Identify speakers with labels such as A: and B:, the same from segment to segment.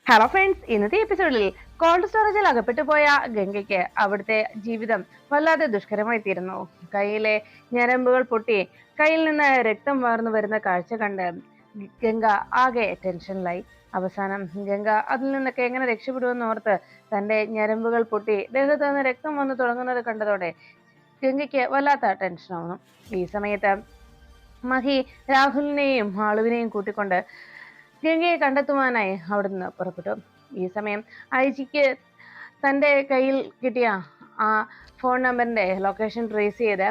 A: Hello friends, ഇന്നത്തെ എപ്പിസോഡിൽ called സ്റ്റോറേജിൽ അകപ്പെട്ടു പോയ ഗംഗയ്ക്ക് അവിടുത്തെ ജീവിതം വല്ലാതെ ദുഷ്കരമായി തീരുന്നു. കയ്യിലെ ഞരമ്പുകൾ പൊട്ടി കയ്യിൽ നിന്ന് രക്തം വാർന്നു വരുന്ന കാഴ്ച കണ്ട് ഗംഗ ആകെ ടെൻഷനിലായി. അവസാനം ഗംഗ അതിൽ നിന്നൊക്കെ എങ്ങനെ രക്ഷപ്പെടുമെന്ന് ഓർത്ത് തന്റെ ഞരമ്പുകൾ പൊട്ടി ദേഹത്ത് നിന്ന് രക്തം വന്നു തുടങ്ങുന്നത് കണ്ടതോടെ ഗംഗയ്ക്ക് വല്ലാത്ത ടെൻഷനാവുന്നു. ഈ സമയത്ത് മഹി രാഹുലിനെയും ആളുവിനെയും കൂട്ടിക്കൊണ്ട് ഗംഗയെ കണ്ടെത്തുവാനായി അവിടുന്ന് പുറപ്പെട്ടു. ഈ സമയം ഐജിക്ക് തന്റെ കയ്യിൽ കിട്ടിയ ആ ഫോൺ നമ്പറിന്റെ ലൊക്കേഷൻ ട്രേസ് ചെയ്ത്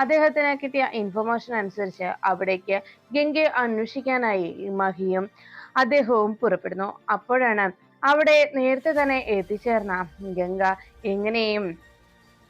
A: അദ്ദേഹത്തിന് കിട്ടിയ ഇൻഫർമേഷൻ അനുസരിച്ച് അവിടേക്ക് ഗംഗയെ അന്വേഷിക്കാനായി മഹിയും അദ്ദേഹവും പുറപ്പെടുന്നു. അപ്പോഴാണ് അവിടെ നേരത്തെ തന്നെ എത്തിച്ചേർന്ന ഗംഗ എങ്ങനെയും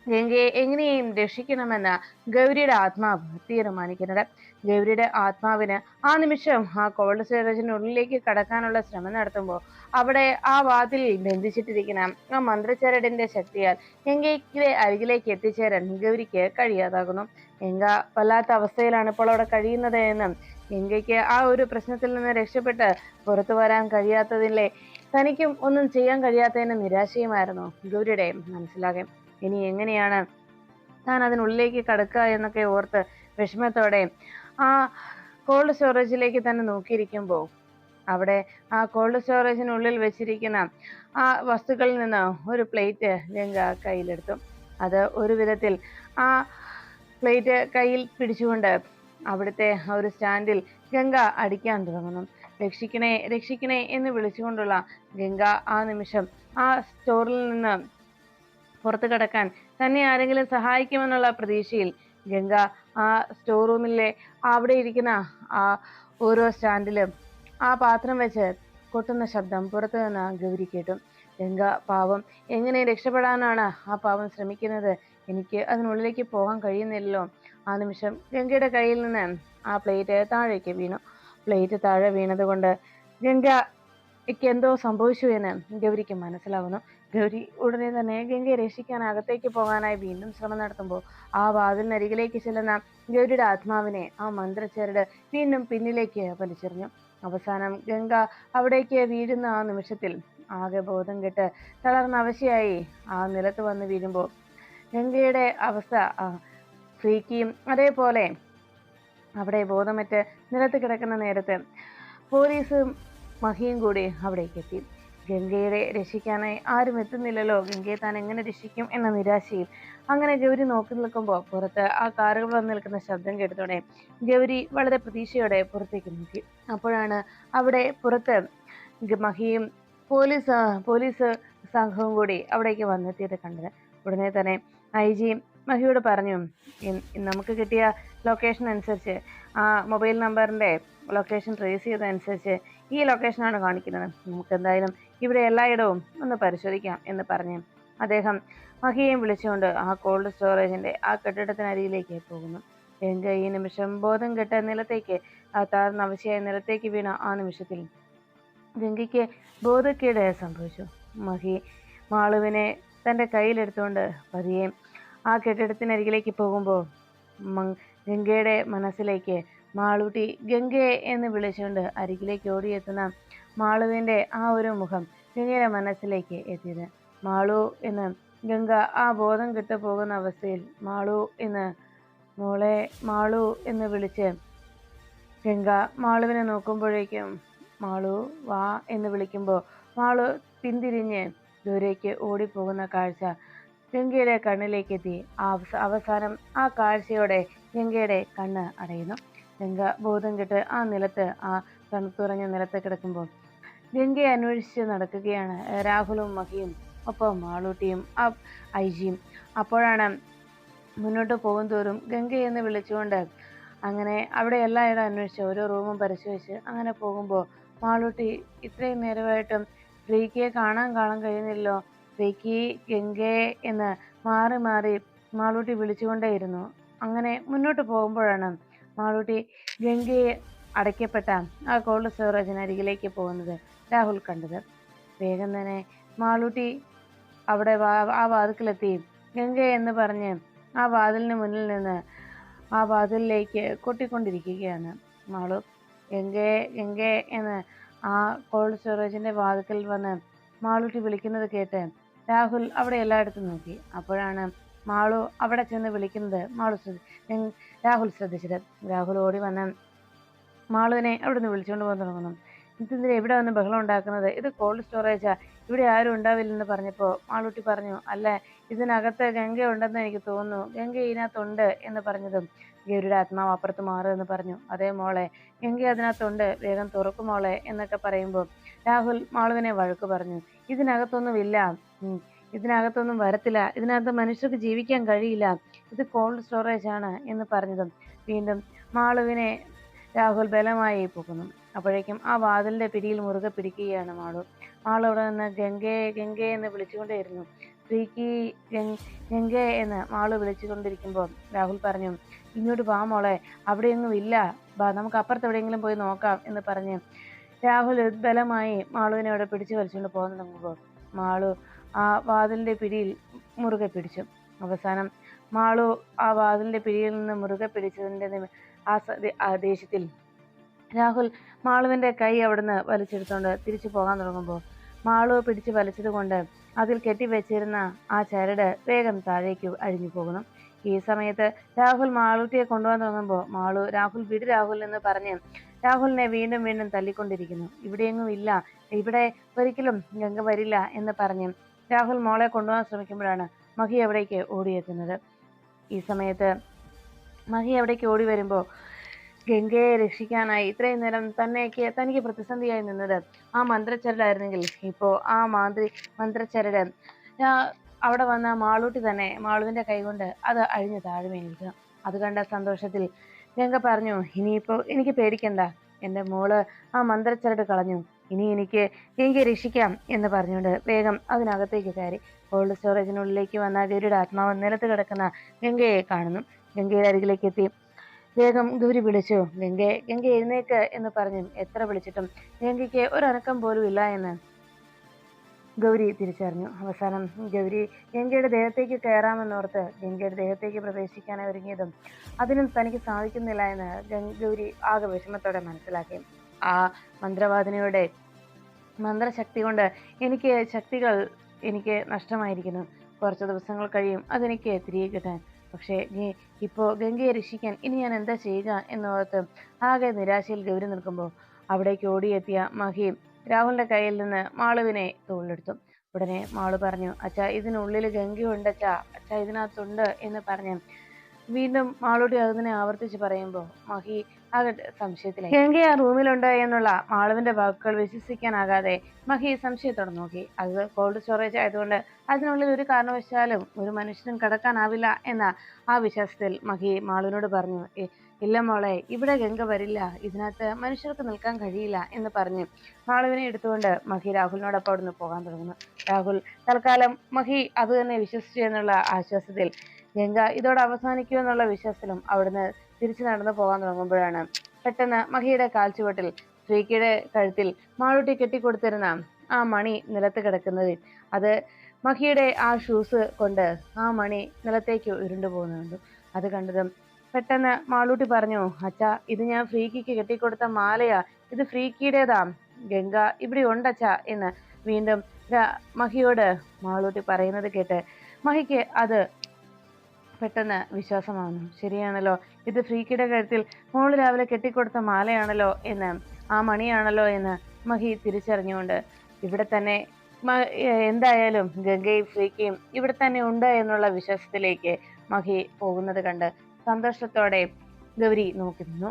A: ഗംഗയെ എങ്ങനെയും രക്ഷിക്കണമെന്ന് ഗൗരിയുടെ ആത്മാവ് തീരുമാനിക്കുന്നത്. ഗൗരിയുടെ ആത്മാവിന് ആ നിമിഷം ആ കോൾഡ് സ്റ്റോറേജിനുള്ളിലേക്ക് കടക്കാനുള്ള ശ്രമം നടത്തുമ്പോൾ അവിടെ ആ വാതിൽ ബന്ധിച്ചിട്ടിരിക്കുന്ന ആ മന്ത്രച്ചരടിന്റെ ശക്തിയാൽ ഗംഗയ്ക്ക് അരികിലേക്ക് എത്തിച്ചേരാൻ ഗൗരിക്ക് കഴിയാതാകുന്നു. ഗംഗ വല്ലാത്ത അവസ്ഥയിലാണ് ഇപ്പോൾ അവിടെ കഴിയുന്നത് എന്നും ഗംഗയ്ക്ക് ആ ഒരു പ്രശ്നത്തിൽ നിന്ന് രക്ഷപ്പെട്ട് പുറത്തു വരാൻ കഴിയാത്തതിലെ തനിക്കും ഒന്നും ചെയ്യാൻ കഴിയാത്തതിന് നിരാശയുമായിരുന്നു ഗൗരിയുടെ മനസ്സിലാകെ. ഇനി എങ്ങനെയാണ് താൻ അതിനുള്ളിലേക്ക് കടക്കുക എന്നൊക്കെ ഓർത്ത് വിഷമത്തോടെ ആ കോൾഡ് സ്റ്റോറേജിലേക്ക് തന്നെ നോക്കിയിരിക്കുമ്പോൾ അവിടെ ആ കോൾഡ് സ്റ്റോറേജിനുള്ളിൽ വെച്ചിരിക്കുന്ന ആ വസ്തുക്കളിൽ നിന്ന് ഒരു പ്ലേറ്റ് ഗംഗ കയ്യിലെടുത്തു. അത് ഒരു വിധത്തിൽ ആ പ്ലേറ്റ് കയ്യിൽ പിടിച്ചുകൊണ്ട് അവിടുത്തെ ഒരു സ്റ്റാൻഡിൽ ഗംഗ അടിക്കാൻ തുടങ്ങുന്നു. രക്ഷിക്കണേ രക്ഷിക്കണേ എന്ന് വിളിച്ചുകൊണ്ടുള്ള ഗംഗ ആ നിമിഷം ആ സ്റ്റോറിൽ നിന്ന് പുറത്തു കടക്കാൻ തന്നെ ആരെങ്കിലും സഹായിക്കുമെന്നുള്ള പ്രതീക്ഷയിൽ ഗംഗ ആ സ്റ്റോർ റൂമിലെ അവിടെ ഇരിക്കുന്ന ആ ഓരോ സ്റ്റാൻഡിലും ആ പാത്രം വെച്ച് കൊട്ടുന്ന ശബ്ദം പുറത്തു നിന്ന് ഗൗരി കേട്ടു. ഗംഗ പാവം എങ്ങനെ രക്ഷപ്പെടാനാണ് ആ പാവം ശ്രമിക്കുന്നത്? എനിക്ക് അതിനുള്ളിലേക്ക് പോകാൻ കഴിയുന്നില്ലല്ലോ. ആ നിമിഷം ഗംഗയുടെ കയ്യിൽ നിന്ന് ആ പ്ലേറ്റ് താഴേക്ക് വീണു. പ്ലേറ്റ് താഴെ വീണത് കൊണ്ട് ഗംഗയ്ക്ക് എന്തോ സംഭവിച്ചു എന്ന് ഗൗരിക്ക് മനസ്സിലാവുന്നു. ഗൗരി ഉടനെ തന്നെ ഗംഗയെ രക്ഷിക്കാൻ അകത്തേക്ക് പോകാനായി വീണ്ടും ശ്രമം നടത്തുമ്പോൾ ആ വാതിലിനരികിലേക്ക് ചെല്ലുന്ന ഗൗരിയുടെ ആത്മാവിനെ ആ മന്ത്രച്ചരട് വീണ്ടും പിന്നിലേക്ക് വലിച്ചെറിഞ്ഞു. അവസാനം ഗംഗ അവിടേക്ക് വീഴുന്ന ആ നിമിഷത്തിൽ ആകെ ബോധം കെട്ട് തളർന്ന അവശയായി ആ നിലത്ത് വന്ന് വീഴുമ്പോൾ ഗംഗയുടെ അവസ്ഥ ഫ്രീക്കിയും അതേപോലെ അവിടെ ബോധമറ്റ് നിലത്ത് കിടക്കുന്ന നേരത്ത് പോലീസും മഹിയും കൂടി അവിടേക്ക് എത്തി. ഗംഗയെ രക്ഷിക്കാനായി ആരും എത്തുന്നില്ലല്ലോ, ഗംഗയെ താൻ എങ്ങനെ രക്ഷിക്കും എന്ന നിരാശയിൽ അങ്ങനെ ഗൗരി നോക്കി നിൽക്കുമ്പോൾ പുറത്ത് ആ കാറുകൾ വന്ന് നിൽക്കുന്ന ശബ്ദം കേട്ടതോടെ ഗൗരി വളരെ പ്രതീക്ഷയോടെ പുറത്തേക്ക് നോക്കി. അപ്പോഴാണ് അവിടെ പുറത്ത് മഹിയും പോലീസ് സംഘവും കൂടി അവിടേക്ക് വന്നെത്തിയത് കണ്ടത്. ഉടനെ തന്നെ ഐജി മഹിയോട് പറഞ്ഞു, നമുക്ക് കിട്ടിയ ലൊക്കേഷൻ അനുസരിച്ച് ആ മൊബൈൽ നമ്പറിന്റെ ലൊക്കേഷൻ ട്രേസ് ചെയ്തതനുസരിച്ച് ഈ ലൊക്കേഷനാണ് കാണിക്കുന്നത്. നമുക്ക് എന്തായാലും ഇവിടെ എല്ലായിടവും ഒന്ന് പരിശോധിക്കാം എന്ന് പറഞ്ഞ് അദ്ദേഹം മഹിയെയും വിളിച്ചുകൊണ്ട് ആ കോൾഡ് സ്റ്റോറേജിന്റെ ആ കെട്ടിടത്തിനരിയിലേക്ക് പോകുന്നു. ഗംഗ ഈ നിമിഷം ബോധം കെട്ട നിലത്തേക്ക് ആ താഴ്ന്ന അവശയായ നിലത്തേക്ക് വീണ ആ നിമിഷത്തിൽ ഗംഗയ്ക്ക് ബോധക്കേട് സംഭവിച്ചു. മഹി മാളുവിനെ തൻ്റെ കയ്യിലെടുത്തുകൊണ്ട് പതിയെ ആ കെട്ടിടത്തിനരികിലേക്ക് പോകുമ്പോൾ ഗംഗയുടെ മനസ്സിലേക്ക് മാളൂട്ടി ഗംഗയെ എന്ന് വിളിച്ചുകൊണ്ട് അരികിലേക്ക് ഓടിയെത്തുന്ന മാളുവിൻ്റെ ആ ഒരു മുഖം ഗംഗയുടെ മനസ്സിലേക്ക് എത്തിയത്. മാളു എന്ന് ഗംഗ ആ ബോധം കെട്ടു പോകുന്ന അവസ്ഥയിൽ മാളു എന്ന് മോളെ മാളു എന്ന് വിളിച്ച് ഗംഗ മാളുവിനെ നോക്കുമ്പോഴേക്കും മാളു വാ എന്ന് വിളിക്കുമ്പോൾ മാളു പിന്തിരിഞ്ഞ് ദൂരേക്ക് ഓടിപ്പോകുന്ന കാഴ്ച ഗംഗയുടെ കണ്ണിലേക്ക് എത്തി. അവസാനം ആ കാഴ്ചയോടെ ഗംഗയുടെ കണ്ണ് അടയുന്നു. ഗംഗ ബോധം കെട്ട് ആ നിലത്ത് ആ തണുത്തുറഞ്ഞ നിലത്ത് കിടക്കുമ്പോൾ ഗംഗയെ അന്വേഷിച്ച് നടക്കുകയാണ് രാഹുലും മഹിയും ഒപ്പം മാളൂട്ടിയും ആ ഐജിയും. അപ്പോഴാണ് മുന്നോട്ട് പോകും തോറും ഗംഗയെന്ന് വിളിച്ചുകൊണ്ട് അങ്ങനെ അവിടെ എല്ലായിടം അന്വേഷിച്ച് ഓരോ റൂമും പരിശോധിച്ച് അങ്ങനെ പോകുമ്പോൾ മാളൂട്ടി ഇത്രയും നേരമായിട്ടും ഫ്രീക്കിയെ കാണാൻ കഴിയുന്നില്ലോ, ഫ്രീക്കി ഗംഗയെ എന്ന് മാറി മാറി മാളൂട്ടി വിളിച്ചുകൊണ്ടേയിരുന്നു. അങ്ങനെ മുന്നോട്ട് പോകുമ്പോഴാണ് മാളൂട്ടി ഗംഗയെ അടയ്ക്കപ്പെട്ട ആ കോൾഡ് സ്റ്റോറേജിനരികിലേക്ക് പോകുന്നത് രാഹുൽ കണ്ടത്. വേഗം തന്നെ മാളൂട്ടി അവിടെ ആ വാതിൽക്കലെത്തി ഗംഗ എന്ന് പറഞ്ഞ് ആ വാതിലിന് മുന്നിൽ നിന്ന് ആ വാതിലിലേക്ക് കൊട്ടിക്കൊണ്ടിരിക്കുകയാണ് മാളു. ഗംഗയെ എന്ന് ആ കോൾഡ് സ്റ്റോറേജിന്റെ വാതിൽക്കൽ വന്ന് മാളൂട്ടി വിളിക്കുന്നത് കേട്ട് രാഹുൽ അവിടെ എല്ലായിടത്തും നോക്കി. അപ്പോഴാണ് മാളു അവിടെ ചെന്ന് വിളിക്കുന്നത് രാഹുൽ ശ്രദ്ധിച്ചത്. രാഹുൽ ഓടി വന്ന് മാളുവിനെ അവിടുന്ന് വിളിച്ചുകൊണ്ട് പോകാൻ തുടങ്ങുന്നു. "ഇതെന്തിനാ ഇവിടെ വന്ന് ബഹളം ഉണ്ടാക്കുന്നത്? ഇത് കോൾഡ് സ്റ്റോറേജാ. ഇവിടെ ആരും ഉണ്ടാവില്ലെന്ന്" പറഞ്ഞപ്പോൾ മാളൂട്ടി പറഞ്ഞു, "അല്ല, ഇതിനകത്ത് ഗംഗ ഉണ്ടെന്ന് എനിക്ക് തോന്നുന്നു. ഗംഗ ഇതിനകത്തുണ്ട്" എന്ന് പറഞ്ഞതും ഗൗരിയുടെ ആത്മാവ് അപ്പുറത്ത് മാറുമെന്ന് പറഞ്ഞു. "അതേ മോളെ, ഗംഗ അതിനകത്തുണ്ട്. വേഗം തുറക്കു മോളെ" എന്നൊക്കെ പറയുമ്പോൾ രാഹുൽ മാളുവിനെ വഴക്ക് പറഞ്ഞു. "ഇതിനകത്തൊന്നുമില്ല. ഇതിനകത്തൊന്നും വരത്തില്ല. ഇതിനകത്ത് മനുഷ്യർക്ക് ജീവിക്കാൻ കഴിയില്ല. ഇത് കോൾഡ് സ്റ്റോറേജ് ആണ്" എന്ന് പറഞ്ഞതും വീണ്ടും മാളുവിനെ രാഹുൽ ബലമായി പൊക്കുന്നു. അപ്പോഴേക്കും ആ വാതിലിന്റെ പിടിയിൽ മുറുകെ പിടിക്കുകയാണ് മാളു. മാളു അവിടെ നിന്ന് "ഗംഗേ, ഗംഗേ" എന്ന് വിളിച്ചുകൊണ്ടേയിരുന്നു. "ഫ്രീക്കി, ഗംഗേ" എന്ന് മാളു വിളിച്ചുകൊണ്ടിരിക്കുമ്പോൾ രാഹുൽ പറഞ്ഞു, "ഇങ്ങോട്ട് വാ മോളെ, അവിടെയൊന്നും ഇല്ല. വാ, നമുക്ക് അപ്പുറത്ത് എവിടെയെങ്കിലും പോയി നോക്കാം" എന്ന് പറഞ്ഞ് രാഹുൽ ബലമായി മാളുവിനെ അവിടെ പിടിച്ചു വലിച്ചുകൊണ്ട് പോകാൻ തുടങ്ങുമ്പോൾ മാളു ആ വാതിലിന്റെ പിടിയിൽ മുറുകെ പിടിച്ചു. അവസാനം മാളു ആ വാതിലിന്റെ പിടിയിൽ നിന്ന് മുറുകെ പിടിച്ചതിന്റെ ആ ദേഷ്യത്തിൽ രാഹുൽ മാളുവിന്റെ കൈ അവിടുന്ന് വലിച്ചെടുത്തുകൊണ്ട് തിരിച്ചു പോകാൻ തുടങ്ങുമ്പോൾ മാളു പിടിച്ച് വലിച്ചത് കൊണ്ട് അതിൽ കെട്ടിവെച്ചിരുന്ന ആ ചരട് വേഗം താഴേക്ക് അഴിഞ്ഞു പോകുന്നു. ഈ സമയത്ത് രാഹുൽ മാളൂട്ടിയെ കൊണ്ടുപോകാൻ തുടങ്ങുമ്പോൾ മാളു "രാഹുൽ വിട് രാഹുൽ" എന്ന് പറഞ്ഞ് രാഹുലിനെ വീണ്ടും വീണ്ടും തല്ലിക്കൊണ്ടിരിക്കുന്നു. "ഇവിടെയെങ്ങും ഇല്ല, ഇവിടെ ഒരിക്കലും ഗംഗ വരില്ല" എന്ന് പറഞ്ഞ് രാഹുൽ മോളെ കൊണ്ടുപോകാൻ ശ്രമിക്കുമ്പോഴാണ് മഹി അവിടേക്ക് ഓടിയെത്തുന്നത്. ഈ സമയത്ത് മഹി അവിടേക്ക് ഓടി വരുമ്പോൾ ഗംഗയെ രക്ഷിക്കാനായി ഇത്രയും നേരം തനിക്ക് പ്രതിസന്ധിയായി നിന്നത് ആ മന്ത്രച്ചരടായിരുന്നെങ്കിൽ ഇപ്പോൾ ആ മന്ത്രച്ചരട് അവിടെ വന്ന മാളൂട്ടി തന്നെ മാളുവിന്റെ കൈകൊണ്ട് അത് അഴിഞ്ഞു താഴെ വീണിരിക്കണം. അത് കണ്ട സന്തോഷത്തിൽ ഗംഗ പറഞ്ഞു, "ഇനിയിപ്പോൾ എനിക്ക് പേടിക്കണ്ട. എൻ്റെ മോള് ആ മന്ത്രച്ചരട് കളഞ്ഞു. ഇനി എനിക്ക് ഗംഗയെ രക്ഷിക്കാം" എന്ന് പറഞ്ഞുകൊണ്ട് വേഗം അതിനകത്തേക്ക് കയറി. കോൾഡ് സ്റ്റോറേജിനുള്ളിലേക്ക് വന്ന ഗൗരിയുടെ ആത്മാവ് നിലത്ത് കിടക്കുന്ന ഗംഗയെ കാണുന്നു. ഗംഗയുടെ അരികിലേക്ക് എത്തി വേഗം ഗൗരി വിളിച്ചു, "ഗംഗെ, ഗംഗ എഴുന്നേക്ക്" എന്ന് പറഞ്ഞു. എത്ര വിളിച്ചിട്ടും ഗംഗയ്ക്ക് ഒരനക്കം പോലും ഇല്ല എന്ന് ഗൗരി തിരിച്ചറിഞ്ഞു. അവസാനം ഗൗരി ഗംഗയുടെ ദേഹത്തേക്ക് കയറാമെന്നോർത്ത് ഗംഗയുടെ ദേഹത്തേക്ക് പ്രവേശിക്കാൻ ഒരുങ്ങിയതും അതിനും തനിക്ക് സാധിക്കുന്നില്ല എന്ന് ഗൗരി ആകെ വിഷമത്തോടെ മനസ്സിലാക്കി. ആ മന്ത്രവാദിനിയുടെ മന്ത്രശക്തി കൊണ്ട് ശക്തികൾ എനിക്ക് നഷ്ടമായിരിക്കുന്നു. കുറച്ച് ദിവസങ്ങൾ കഴിയും അതെനിക്ക് തിരികെ കിട്ടാൻ. പക്ഷേ ഇപ്പോൾ ഗംഗയെ രക്ഷിക്കാൻ ഇനി ഞാൻ എന്താ ചെയ്യുക എന്നോർത്ത് ആകെ നിരാശയിൽ ഗൗരി നിൽക്കുമ്പോൾ അവിടേക്ക് ഓടിയെത്തിയ മഹി രാഹുലിന്റെ കയ്യിൽ നിന്ന് മാളുവിനെ തോളിലെടുത്തു. ഉടനെ മാളു പറഞ്ഞു, "അച്ഛാ, ഇതിനുള്ളിൽ ഗംഗയുണ്ട് അച്ഛാ, അച്ഛാ ഇതിനകത്തുണ്ട്" എന്ന് പറഞ്ഞ് വീണ്ടും മാളൂട്ടി അതിനെ ആവർത്തിച്ച് പറയുമ്പോൾ മഹി ആകെ സംശയത്തിലായി. ഗംഗ ആ റൂമിലുണ്ട് എന്നുള്ള മാളുവിന്റെ വാക്കുകൾ വിശ്വസിക്കാനാകാതെ മഹി സംശയത്തോടെ നോക്കി. അത് കോൾഡ് സ്റ്റോറേജ് ആയതുകൊണ്ട് അതിനുള്ളിൽ ഒരു കാരണവശാലും ഒരു മനുഷ്യനും കടക്കാനാവില്ല എന്ന ആ വിശ്വാസത്തിൽ മഹി മാളുവിനോട് പറഞ്ഞു, "ഇല്ല മോളെ, ഇവിടെ ഗംഗ വരില്ല. ഇതിനകത്ത് മനുഷ്യർക്ക് നിൽക്കാൻ കഴിയില്ല" എന്ന് പറഞ്ഞ് മാളുവിനെ എടുത്തുകൊണ്ട് മഹി രാഹുലിനോടൊപ്പം അവിടുന്ന് പോകാൻ തുടങ്ങുന്നു. രാഹുൽ തൽക്കാലം മഹി അത് തന്നെ വിശ്വസിച്ചു എന്നുള്ള ആശ്വാസത്തിൽ ഗംഗ ഇതോടെ അവസാനിക്കുമെന്നുള്ള വിശ്വാസത്തിലും അവിടുന്ന് തിരിച്ചു നടന്നു പോകാൻ തുടങ്ങുമ്പോഴാണ് പെട്ടെന്ന് മഹിയുടെ കാൽച്ചുവട്ടിൽ ശ്രീക്കിയുടെ കഴുത്തിൽ മാളൂട്ടി കെട്ടിക്കൊടുത്തിരുന്ന ആ മണി നിലത്ത് കിടക്കുന്നത്. അത് മഹിയുടെ ആ ഷൂസ് കൊണ്ട് ആ മണി നിലത്തേക്ക് ഉരുണ്ടു പോകുന്നുണ്ട്. അത് കണ്ടതും പെട്ടെന്ന് മാളൂട്ടി പറഞ്ഞു, "അച്ഛാ, ഇത് ഞാൻ ഫ്രീക്കിക്ക് കെട്ടിക്കൊടുത്ത മാലയാ. ഇത് ഫ്രീക്കിയുടേതാ. ഗംഗ ഇവിടെ ഉണ്ടച്ഛാ" എന്ന് വീണ്ടും മഹിയോട് മാളൂട്ടി പറയുന്നത് കേട്ട് മഹിക്ക് അത് പെട്ടെന്ന് വിശ്വാസമാവുന്നു. ശരിയാണല്ലോ, ഇത് ഫ്രീക്കിയുടെ കഴുത്തിൽ മോള് രാവിലെ കെട്ടിക്കൊടുത്ത മാലയാണല്ലോ എന്ന്, ആ മണിയാണല്ലോ എന്ന് മഹി തിരിച്ചറിഞ്ഞുകൊണ്ട് ഇവിടെ തന്നെ എന്തായാലും ഗംഗയും ഫ്രീക്കിയും ഇവിടെ തന്നെ ഉണ്ട് എന്നുള്ള വിശ്വാസത്തിലേക്ക് മഹി പോകുന്നത് കണ്ട് സന്തോഷത്തോടെ ഗൗരി നോക്കി നിന്നു.